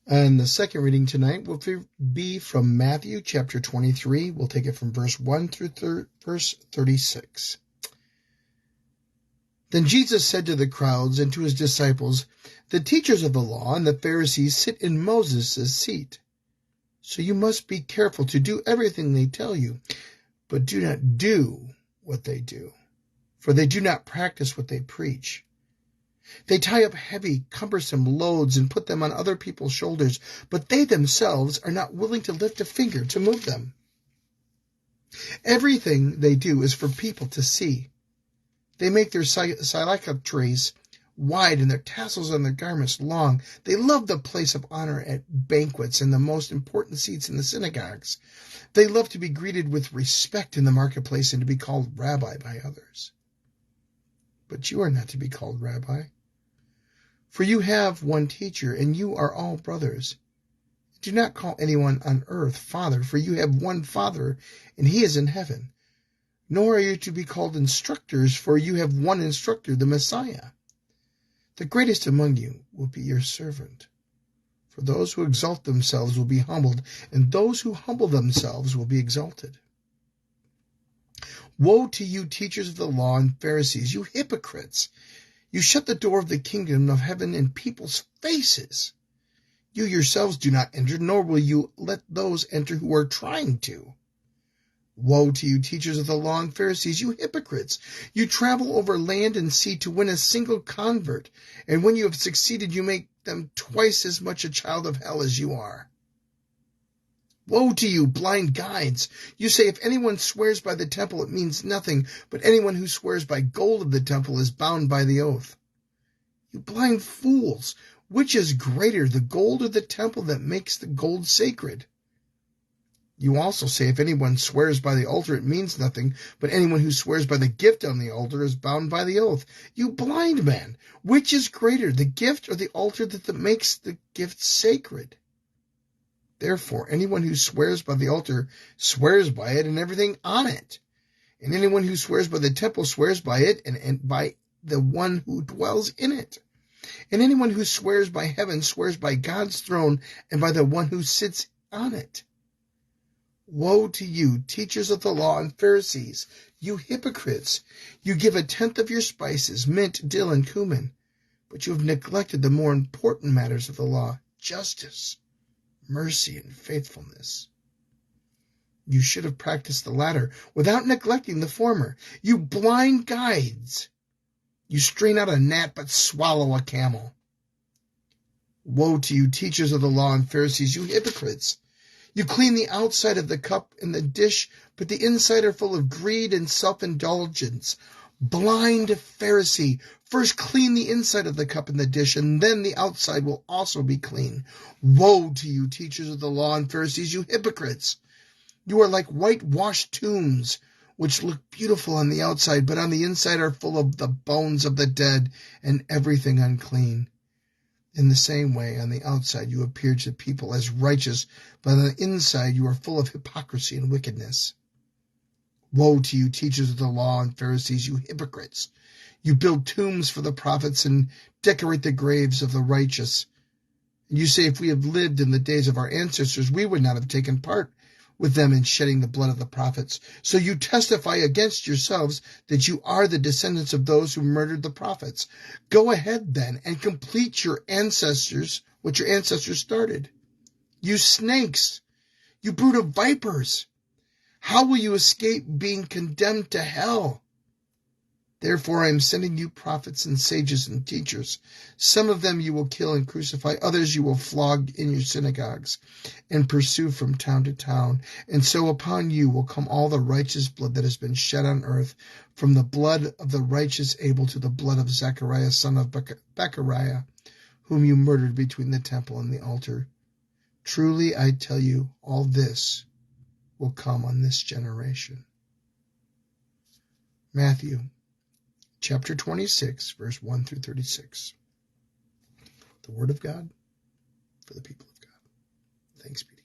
And the second reading tonight will be from Matthew chapter 23. We'll take it from verse 1 through verse 36. Then Jesus said to the crowds and to his disciples, "The teachers of the law and the Pharisees sit in Moses' seat. So you must be careful to do everything they tell you, but do not do what they do, for they do not practice what they preach. They tie up heavy, cumbersome loads and put them on other people's shoulders, but they themselves are not willing to lift a finger to move them. Everything they do is for people to see. They make their silica trays wide and their tassels on their garments long. They love the place of honor at banquets and the most important seats in the synagogues. They love to be greeted with respect in the marketplace and to be called rabbi by others. But you are not to be called rabbi, for you have one teacher, and you are all brothers. Do not call anyone on earth Father, for you have one Father, and he is in heaven. Nor are you to be called instructors, for you have one instructor, the Messiah. The greatest among you will be your servant. For those who exalt themselves will be humbled, and those who humble themselves will be exalted. Woe to you, teachers of the law and Pharisees, you hypocrites! You shut the door of the kingdom of heaven in people's faces. You yourselves do not enter, nor will you let those enter who are trying to. Woe to you, teachers of the law and Pharisees, you hypocrites! You travel over land and sea to win a single convert, and when you have succeeded, you make them twice as much a child of hell as you are. Woe to you, blind guides! You say if anyone swears by the temple, it means nothing, but anyone who swears by gold of the temple is bound by the oath. You blind fools! Which is greater, the gold or the temple that makes the gold sacred? You also say if anyone swears by the altar, it means nothing, but anyone who swears by the gift on the altar is bound by the oath. You blind man! Which is greater, the gift or the altar that makes the gift sacred? Therefore, anyone who swears by the altar swears by it and everything on it. And anyone who swears by the temple swears by it and by the one who dwells in it. And anyone who swears by heaven swears by God's throne and by the one who sits on it. Woe to you, teachers of the law and Pharisees, you hypocrites! You give 1/10 of your spices, mint, dill, and cumin, but you have neglected the more important matters of the law, justice, mercy, and faithfulness. You should have practiced the latter without neglecting the former. You blind guides! You strain out a gnat but swallow a camel. Woe to you, teachers of the law and Pharisees, you hypocrites! You clean the outside of the cup and the dish, but the inside are full of greed and self-indulgence. Blind Pharisee, first clean the inside of the cup and the dish, and then the outside will also be clean. Woe to you, teachers of the law and Pharisees, you hypocrites! You are like whitewashed tombs, which look beautiful on the outside, but on the inside are full of the bones of the dead and everything unclean. In the same way, on the outside you appear to people as righteous, but on the inside you are full of hypocrisy and wickedness. Woe to you, teachers of the law and Pharisees, you hypocrites! You build tombs for the prophets and decorate the graves of the righteous. And you say, if we had lived in the days of our ancestors, we would not have taken part with them in shedding the blood of the prophets. So you testify against yourselves that you are the descendants of those who murdered the prophets. Go ahead then and complete what your ancestors started. You snakes! You brood of vipers! How will you escape being condemned to hell? Therefore I am sending you prophets and sages and teachers. Some of them you will kill and crucify, others you will flog in your synagogues and pursue from town to town. And so upon you will come all the righteous blood that has been shed on earth, from the blood of the righteous Abel to the blood of Zechariah son of Bechariah, whom you murdered between the temple and the altar. Truly I tell you, all this will come on this generation. Matthew chapter 26, verse 1 through 36. The word of God for the people of God. Thanks be